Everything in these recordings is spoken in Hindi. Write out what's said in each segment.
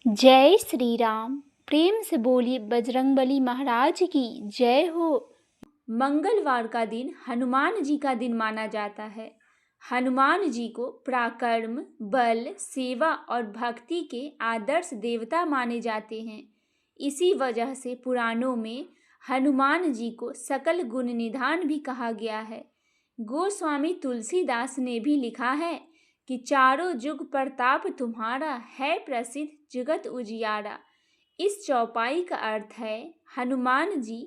जय श्री राम। प्रेम से बोलिए बजरंगबली महाराज की जय हो। मंगलवार का दिन हनुमान जी का दिन माना जाता है। हनुमान जी को पराक्रम, बल, सेवा और भक्ति के आदर्श देवता माने जाते हैं। इसी वजह से पुराणों में हनुमान जी को सकल गुण निधान भी कहा गया है। गोस्वामी तुलसीदास ने भी लिखा है कि चारों जुग प्रताप तुम्हारा है प्रसिद्ध जगत उजियारा। इस चौपाई का अर्थ है हनुमान जी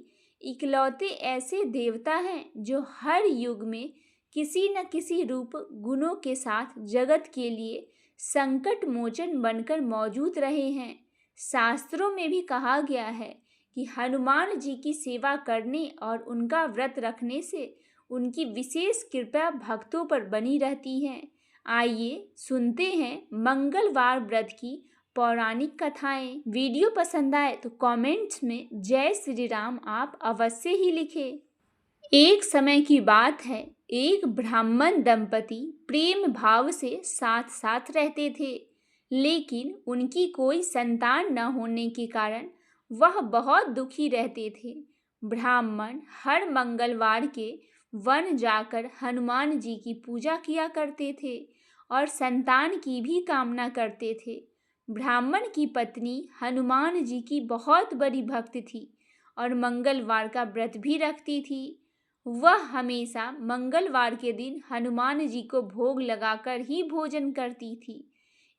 इकलौते ऐसे देवता हैं जो हर युग में किसी न किसी रूप गुणों के साथ जगत के लिए संकट मोचन बनकर मौजूद रहे हैं। शास्त्रों में भी कहा गया है कि हनुमान जी की सेवा करने और उनका व्रत रखने से उनकी विशेष कृपा भक्तों पर बनी रहती है। आइए सुनते हैं मंगलवार व्रत की पौराणिक कथाएं। वीडियो पसंद आए तो कमेंट्स में जय श्री राम आप अवश्य ही लिखें। एक समय की बात है, एक ब्राह्मण दंपति प्रेम भाव से साथ साथ रहते थे, लेकिन उनकी कोई संतान न होने के कारण वह बहुत दुखी रहते थे। ब्राह्मण हर मंगलवार के वन जाकर हनुमान जी की पूजा किया करते थे और संतान की भी कामना करते थे। ब्राह्मण की पत्नी हनुमान जी की बहुत बड़ी भक्त थी और मंगलवार का व्रत भी रखती थी। वह हमेशा मंगलवार के दिन हनुमान जी को भोग लगाकर ही भोजन करती थी।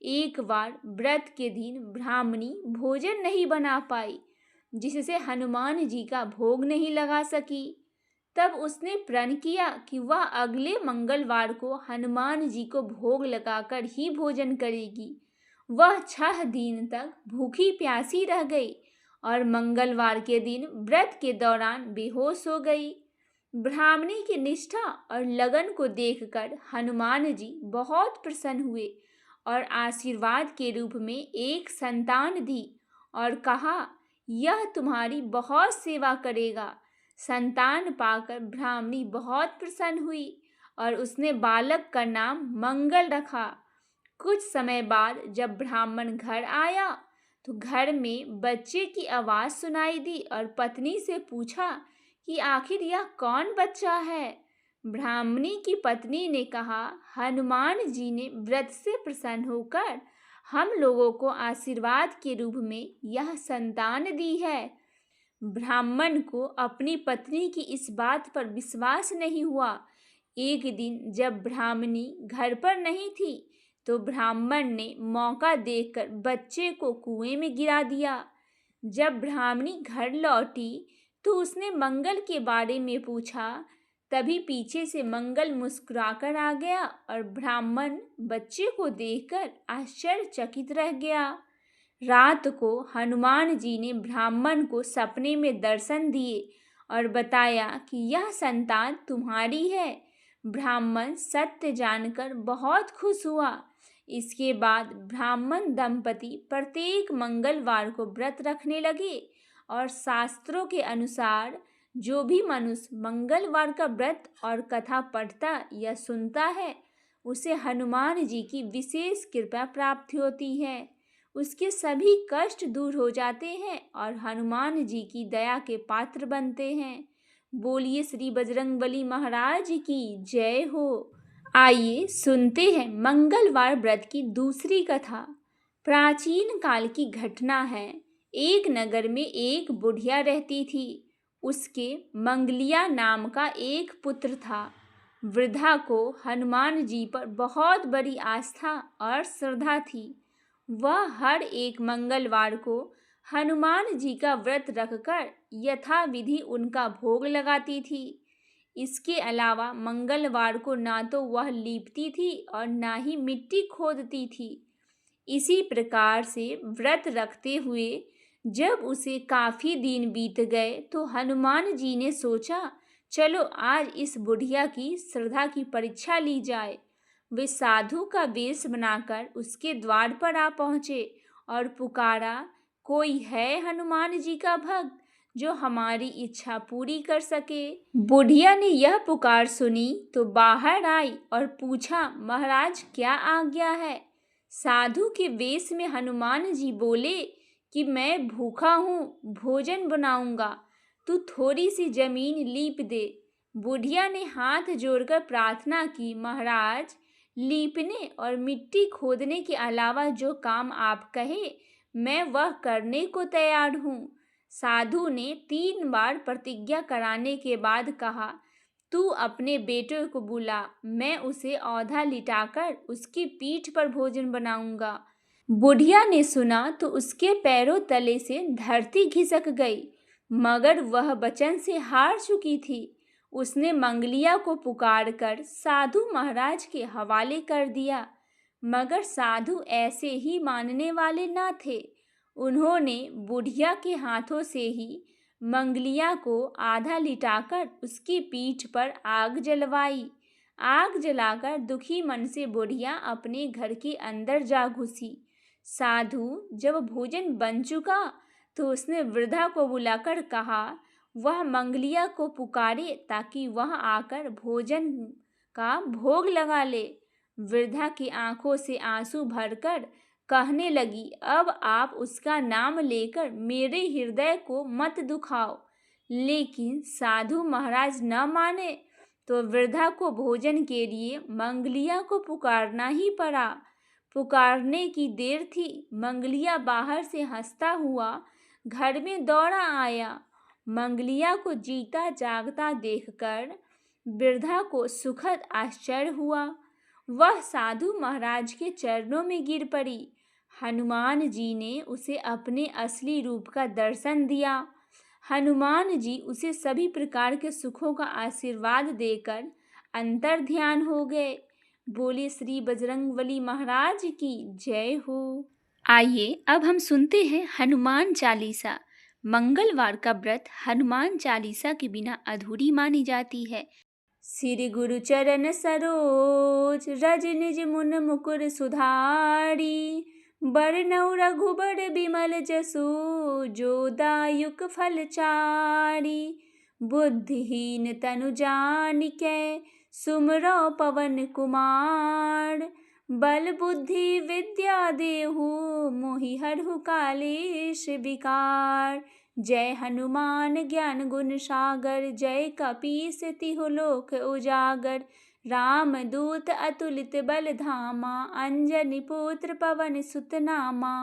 एक बार व्रत के दिन ब्राह्मणी भोजन नहीं बना पाई, जिससे हनुमान जी का भोग नहीं लगा सकी। तब उसने प्रण किया कि वह अगले मंगलवार को हनुमान जी को भोग लगाकर ही भोजन करेगी। वह 6 दिन तक भूखी प्यासी रह गई और मंगलवार के दिन व्रत के दौरान बेहोश हो गई। ब्राह्मणी की निष्ठा और लगन को देखकर हनुमान जी बहुत प्रसन्न हुए और आशीर्वाद के रूप में एक संतान दी और कहा, यह तुम्हारी बहुत सेवा करेगा। संतान पाकर ब्राह्मणी बहुत प्रसन्न हुई और उसने बालक का नाम मंगल रखा। कुछ समय बाद जब ब्राह्मण घर आया तो घर में बच्चे की आवाज़ सुनाई दी और पत्नी से पूछा कि आखिर यह कौन बच्चा है। ब्राह्मणी की पत्नी ने कहा, हनुमान जी ने व्रत से प्रसन्न होकर हम लोगों को आशीर्वाद के रूप में यह संतान दी है। ब्राह्मण को अपनी पत्नी की इस बात पर विश्वास नहीं हुआ। एक दिन जब ब्राह्मणी घर पर नहीं थी तो ब्राह्मण ने मौका देखकर बच्चे को कुएं में गिरा दिया। जब ब्राह्मणी घर लौटी तो उसने मंगल के बारे में पूछा। तभी पीछे से मंगल मुस्कुराकर आ गया और ब्राह्मण बच्चे को देखकर आश्चर्यचकित रह गया। रात को हनुमान जी ने ब्राह्मण को सपने में दर्शन दिए और बताया कि यह संतान तुम्हारी है। ब्राह्मण सत्य जानकर बहुत खुश हुआ। इसके बाद ब्राह्मण दंपति प्रत्येक मंगलवार को व्रत रखने लगे और शास्त्रों के अनुसार जो भी मनुष्य मंगलवार का व्रत और कथा पढ़ता या सुनता है उसे हनुमान जी की विशेष कृपा प्राप्त होती है। उसके सभी कष्ट दूर हो जाते हैं और हनुमान जी की दया के पात्र बनते हैं। बोलिए श्री बजरंगबली महाराज की जय हो। आइए सुनते हैं मंगलवार व्रत की दूसरी कथा। प्राचीन काल की घटना है। एक नगर में एक बुढ़िया रहती थी। उसके मंगलिया नाम का एक पुत्र था। वृद्धा को हनुमान जी पर बहुत बड़ी आस्था और श्रद्धा थी। वह हर एक मंगलवार को हनुमान जी का व्रत रखकर यथाविधि उनका भोग लगाती थी। इसके अलावा मंगलवार को ना तो वह लीपती थी और ना ही मिट्टी खोदती थी। इसी प्रकार से व्रत रखते हुए जब उसे काफ़ी दिन बीत गए तो हनुमान जी ने सोचा, चलो आज इस बुढ़िया की श्रद्धा की परीक्षा ली जाए। वे साधु का वेश बनाकर उसके द्वार पर आ पहुँचे और पुकारा, कोई है हनुमान जी का भक्त जो हमारी इच्छा पूरी कर सके। बुढ़िया ने यह पुकार सुनी तो बाहर आई और पूछा, महाराज क्या आज्ञा है। साधु के वेश में हनुमान जी बोले कि मैं भूखा हूँ, भोजन बनाऊंगा, तू थोड़ी सी जमीन लीप दे। बुढ़िया ने हाथ जोड़कर प्रार्थना की, महाराज, लीपने और मिट्टी खोदने के अलावा जो काम आप कहे मैं वह करने को तैयार हूँ। साधु ने 3 बार प्रतिज्ञा कराने के बाद कहा, तू अपने बेटे को बुला, मैं उसे औधा लिटाकर उसकी पीठ पर भोजन बनाऊंगा। बुढ़िया ने सुना तो उसके पैरों तले से धरती खिसक गई, मगर वह वचन से हार चुकी थी। उसने मंगलिया को पुकारकर साधु महाराज के हवाले कर दिया, मगर साधु ऐसे ही मानने वाले न थे। उन्होंने बुढ़िया के हाथों से ही मंगलिया को आधा लिटाकर उसकी पीठ पर आग जलवाई। आग जलाकर दुखी मन से बुढ़िया अपने घर के अंदर जा घुसी। साधु जब भोजन बन चुका तो उसने वृद्धा को बुलाकर कहा, वह मंगलिया को पुकारे ताकि वह आकर भोजन का भोग लगा ले। वृद्धा की आंखों से आंसू भरकर कहने लगी, अब आप उसका नाम लेकर मेरे हृदय को मत दुखाओ। लेकिन साधु महाराज न माने तो वृद्धा को भोजन के लिए मंगलिया को पुकारना ही पड़ा। पुकारने की देर थी, मंगलिया बाहर से हंसता हुआ घर में दौड़ा आया। मंगलिया को जीता जागता देखकर वृद्धा को सुखद आश्चर्य हुआ। वह साधु महाराज के चरणों में गिर पड़ी। हनुमान जी ने उसे अपने असली रूप का दर्शन दिया। हनुमान जी उसे सभी प्रकार के सुखों का आशीर्वाद देकर अंतर ध्यान हो गए। बोले श्री बजरंगबली महाराज की जय हो। आइए अब हम सुनते हैं हनुमान चालीसा। मंगलवार का व्रत हनुमान चालीसा के बिना अधूरी मानी जाती है। श्री गुरु चरण सरोज रज निज मुन मुकुर सुधारी, बरनउँ रघुबर बिमल जसु जो दायुक फल चारि। बुद्धिहीन तनु जानिकै सुमरो पवन कुमार, बल बुद्धि विद्या देहु मोहि हरहु कालेश विकार। जय हनुमान ज्ञान गुण सागर, जय कपीस तिहु लोक उजागर। राम दूत अतुलित बल धामा, अंजनी पुत्र पवन सुत नामा।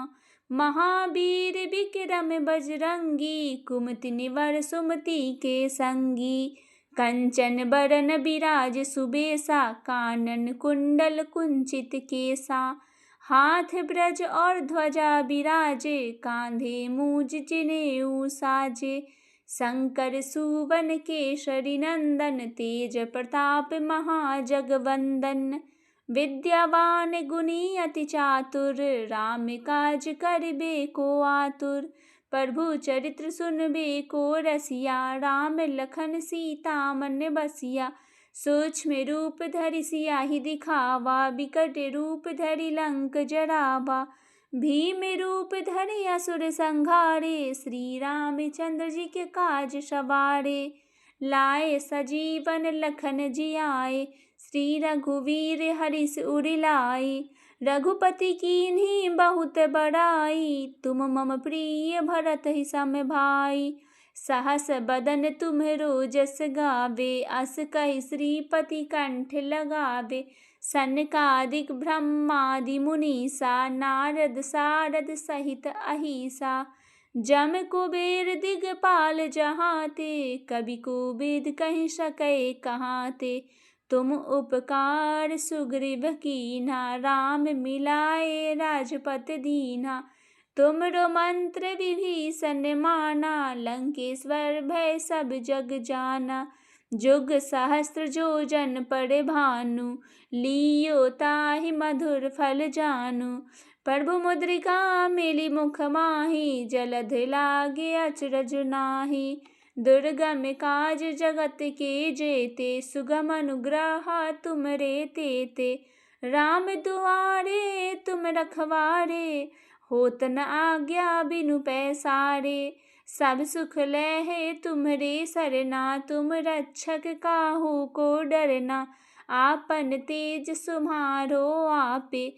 महावीर विक्रम बजरंगी, कुमति निवार सुमति के संगी। कंचन बरन बिराज सुबेसा, कानन कुंडल कुंचित केसा। हाथ ब्रज और ध्वजा बिराजे, कांधे मूज जिनेऊ साजे। शंकर सुवन केसरी नंदन, तेज प्रताप महाजगवंदन। विद्यावान गुणी अति चातुर, राम काज करिबे को आतुर। प्रभु चरित्र सुनबे को रसिया, राम लखन सीता मन बसिया। सूक्ष्म रूप धरि सियाहि दिखावा, बिकट रूप धरि लंक जरावा। भीम रूप धरि असुर संहारे, श्री रामचंद्र जी के काज सवारे। लाए सजीवन लखन जियाए, श्री रघुवीर हरिष उर लाए। रघुपति कीन्ही बहुत बड़ाई, तुम मम प्रिय भरत सम भाई। सहस बदन तुम्हरो जस गावे, अस कहि श्रीपति कंठ लगावे। सनकादिक ब्रह्मादि मुनीसा, नारद सारद सहित अहिसा। जम कुबेर दिगपाल जहाते, कवि कोविद कहि सकै कहाते। तुम उपकार सुग्रीव कीन्हा, राम मिलाए राजपत दीन्हा। तुमरो मंत्र विभीषण माना, लंकेश्वर भय सब जग जाना। जुग सहस्त्र जो जन पर भानु, लियो ताहि मधुर फल जानु। प्रभु मुद्रिका मेली मुख माहि, जलध लागे अचरज नाही। दुर्गम काज जगत के जेते, सुगम अनुग्रह तुमरे तेते। राम दुआरे तुम रखवारे, होत न आज्ञा बिनु पैसारे। सब सुख लहे तुम्हरे सरना, तुम रक्षक काहू को डरना। आपन तेज सुम्हारो आपे,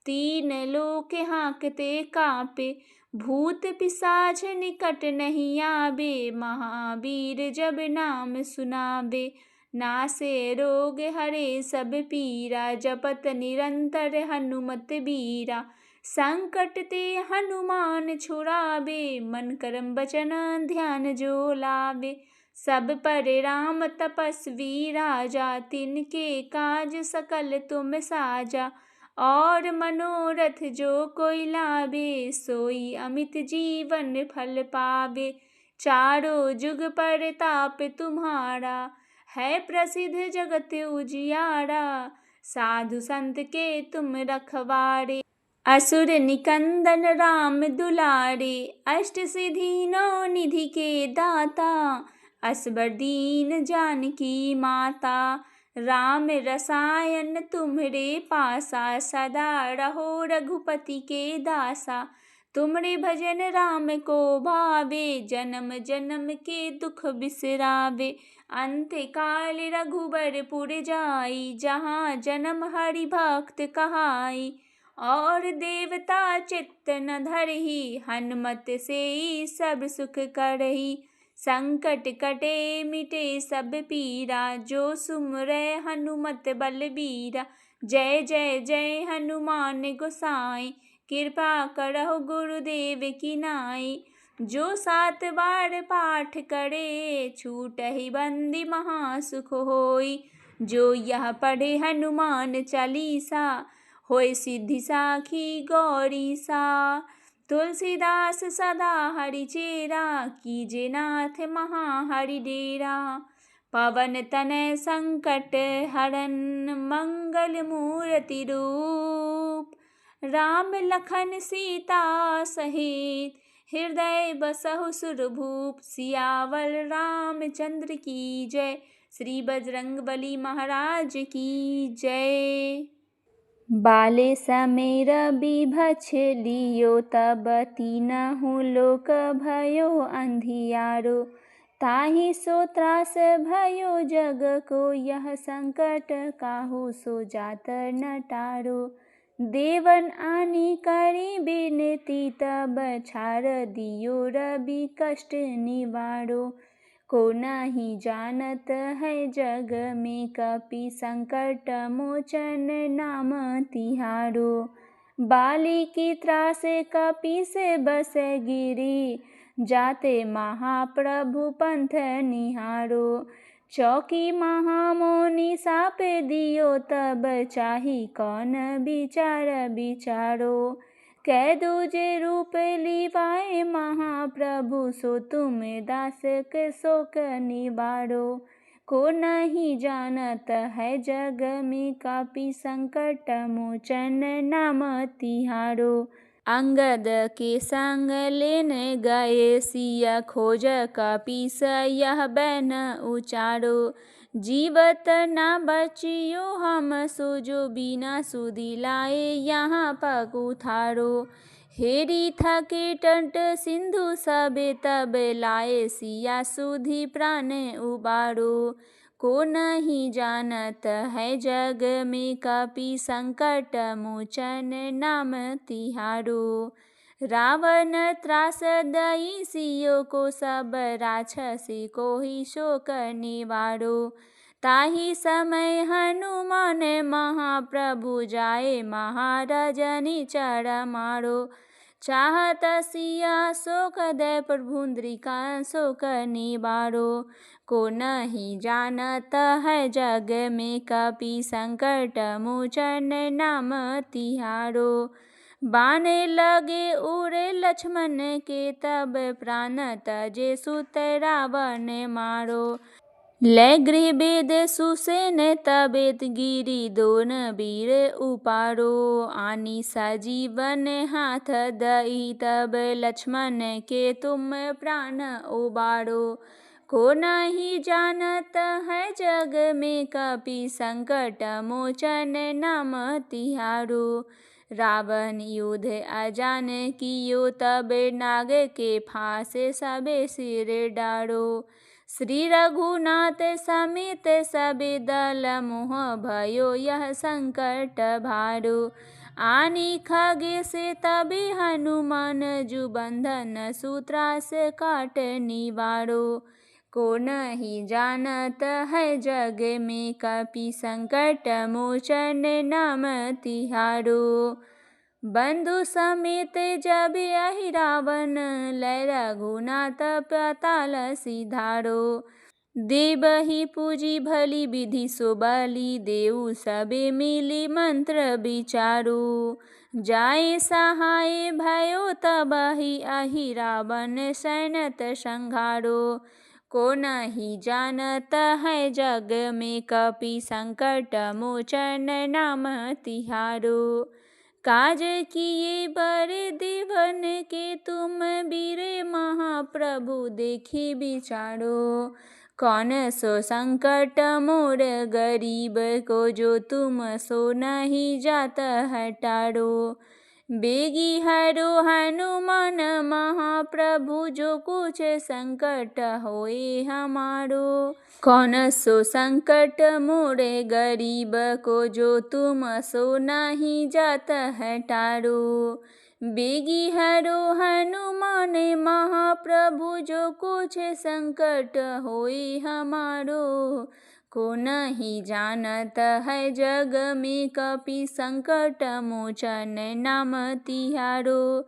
तीन लोक हाँकते कापे, भूत पिशाच निकट नहीं आवे, महावीर जब नाम सुनावे। नासे रोग हरे सब पीरा, जपत निरंतर हनुमत बीरा। संकट ते हनुमान छुड़ावे, मन कर्म वचन ध्यान जो लावे। सब पर राम तपस्वी राजा, तिनके काज सकल तुम साजा। और मनोरथ जो कोई लावे, सोई अमित जीवन फल पावे। चारों जुग परताप तुम्हारा, है प्रसिद्ध जगत उजियारा। साधु संत के तुम रखवारे, असुर निकंदन राम दुलारे। अष्ट सिद्धि नौ निधि के दाता, असबर दीन जानकी माता। राम रसायन तुम्हरे पासा, सदा रहो रघुपति के दासा। तुमरे भजन राम को भावे, जन्म जन्म के दुख बिसरावे। अंत काल रघुबर पुर जाई, जहाँ जन्म हरि भक्त कहाई। और देवता चित्त न धरहि, हनुमत से सब सुख करहि। संकट कटे मिटे सब पीरा, जो सुमरै हनुमत बलबीरा। जय जय जय हनुमान गोसाई, कृपा करहु गुरुदेव की नाई। जो 7 बार पाठ करे, छूटहि बंदी महासुख होई। जो यह पढ़े हनुमान चालीसा, होय सिद्धि साखी गौरीसा। तुलसीदास सदा हरिचेरा, कीजे नाथ महा हरि डेरा। पवन तनय संकट हरन, मंगल मूर्ति रूप। राम लखन सीता सहित, हृदय बसहु सुरभूप। सियावर रामचंद्र की जय, श्री बजरंगबली महाराज की जय। बाले समय रवि भक्ष लियो, तब तीनहु लोक भयो अंधियारो। ताहि सो त्रास भयो जग को, यह संकट काहू सो जात न टारो। देवन आनी करी बिनती, तब छाड़ दियो रवि कष्ट निवारो। को नहीं जानत है जग में, कपि संकट मोचन नाम तिहारो। बाली की त्रास कपि से बस गिरी, जाते महाप्रभु पंथ निहारो। चौकी महामोनि साप दियो, तब चाही कौन विचार विचारो। कह दूजे रूप लीवाए महाप्रभु, सो तुम दास के शोक निवारो। को नहीं जानत है जग में, कपि संकट मोचन नाम तिहारो। अंगद के संग लेन गए, सिया खोज कपीस यह बैन उचारो। जीवत न बचियो हम सो, जो बिना सुधि लाए यहाँ पग उठारो। हेरी थके टंट सिंधु सबे, तब लाए सिया सुधि प्राण उबारो। को नहीं जानत है जग में, कपि संकट मोचन नाम तिहारो। रावण त्रास दई सियो को, सब राक्षसी को ही शोक निवारो। ताहि समय हनुमान महाप्रभु, जाए महाराजनि चर मारो। चाहत सिया शोक दय, प्रभुन्द्रिका शोक निवारो। को नहीं जानत है जग में, कपि संकट मोचन नाम तिहारो। बाने लगे उड़े लक्ष्मण के, तब प्राण तजे सुत रावण मारो। लय गृह वेद सुसेन, तबे गिरि दोन वीर उपारो। आनी सजीवन हाथ दई, तब लक्ष्मण के तुम प्राण उबारो। को नहीं जानत है जग में, कपि संकट मोचन नाम तिहारो। रावण युद्ध अजान कियो, तब नाग के फांस सबे सिर डारो। श्री रघुनाथ समेत सबे दल, मोह भयो यह संकट भारो। आनी खगे से तबे हनुमान जू बंधन सूत्रास काट निवारो। को नहीं जानत है जग में कपि संकट मोचन नाम तिहारो। बंधु समेत जब अहि रावण लय रघुनाथ पाताल सिधारो। देवहि पूजी भली विधि सो बलि देऊ सबे मिली मंत्र विचारो। जाए सहाय भयो तबहि अहि रावण सैनत संघारो। को नहीं जानत है जग में कपि संकट मोचन नाम तिहारो। काज किए बर देवन के तुम बीरे महाप्रभु देखी विचारो। कौन सो संकट मोर गरीब को जो तुम सो नहीं जात हटारो। बेगी हरो हनुमान महाप्रभु जो कुछ संकट होए हमारो। कौन सो संकट मोरे गरीब को जो तुम सो नहीं जात हटारो। बेगी हरो हनुमान महाप्रभु जो कुछ संकट होए हमारो। को नहीं जानत है जग में कपि संकट मोचन नाम तिहारो।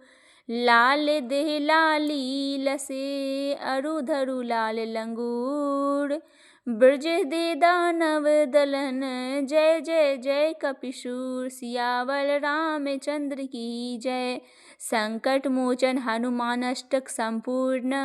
लाल देह लाली लसे अरुधरु लाल लंगूर। ब्रज दे दानव दलन जय जय जय कपिशूर। सियावर रामचंद्र की जय। संकट मोचन हनुमान अष्टक संपूर्ण।